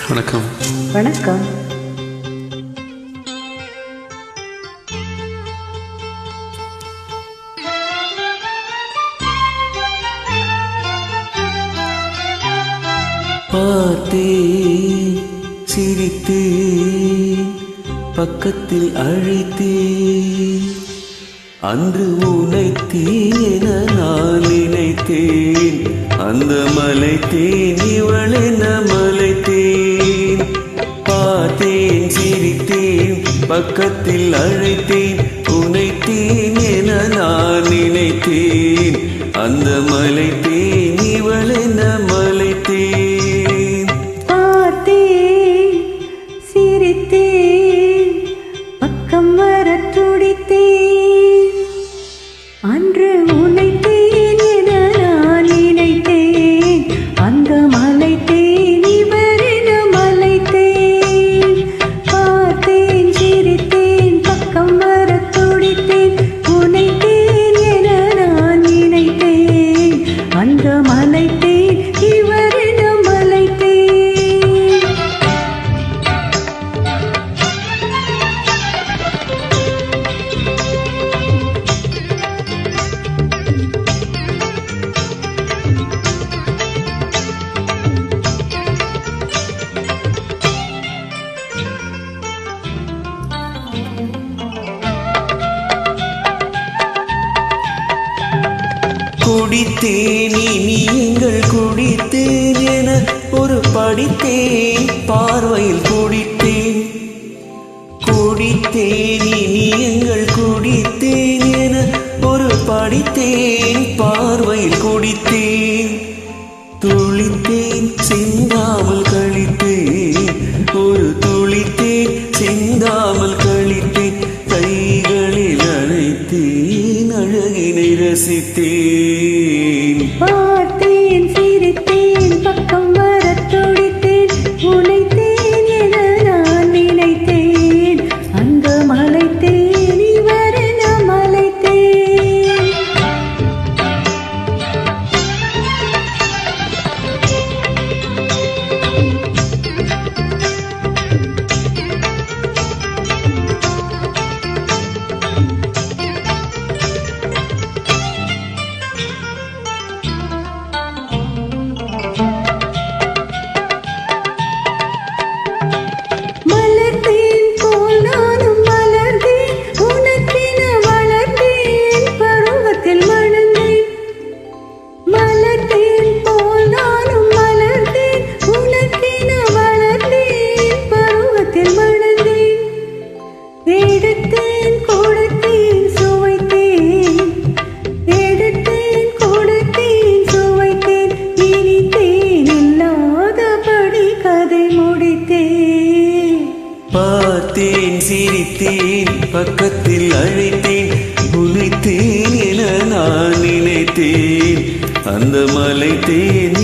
வணக்கம். வணக்கம். பார்த்தே சிரித்தே பக்கத்தில் அழைத்தே அன்று உனைத்தேன் என நான் நினைத்தேன். அந்த மலைத்தேன் இவளென மலைத்தேன். பார்த்தேன் சிரித்தேன் பக்கத்தில் அழைத்தேன் உனைத்தேன் என நான் நினைத்தேன். அந்த மலைத்தேன் இவளென மலைத்தேன். பார்த்தேன் சிரித்தேன் பக்கம் வர துடித்தேன். அன்று உனைத்தேன் என நான் நினைத்தேன். அந்த மலைத்தேன் இவரென மலைத்தேன். பார்த்தேன் சிரித்தேன் பக்கம் வர துடித்தேன். உனைத்தேன் என நான் நினைத்தேன். அந்த மலைத்தேன் இவரென மலைத்தேன். குடித்தேன் இனி எங்கள் குடித்தேன் என ஒரு படித்தேன் பார்வையில் குடித்தேன். குடித்தேன் இனி எங்கள் குடித்தேன் என ஒரு படித்தேன் பார்வையில் குடித்தேன். துளித்தேன் சிந்தாமல் கழித்தேன். ஒரு துளித்தேன் சிந்தாமல் கழித்தேன். கைகளில் அழைத்தேன் அழகினை ரசித்தேன். பார்த்தேன் சிரித்தேன் பக்கம் வர துடித்தேன். உனைத்தேன் என நான் நினைத்தேன். அந்த மலைத்தேன் இவரென மலைத்தேன். மலர்ந்தேன் போல் நானும் மலர்ந்தேன். உனக்கென வளர்ந்தேன் பருவத்தில் மணந்தேன். மலர்ந்தேன் போல் நானும் மலர்ந்தேன். உனக்கென வளர்ந்தேன் பருவத்தில் மணந்தேன். எடுத்தேன் கொடுத்தேன் சுவைத்தேன். எடுத்தேன் கொடுத்தேன் சுவைத்தேன். இனித்தேன் இல்லாதபடி கதை முடித்தேன். பார்த்தேன் சிரித்தேன் பக்கத்தில் அழைத்தேன் உனைத்தேன் என நான் நினைத்தேன். அந்த மலைத்தேன்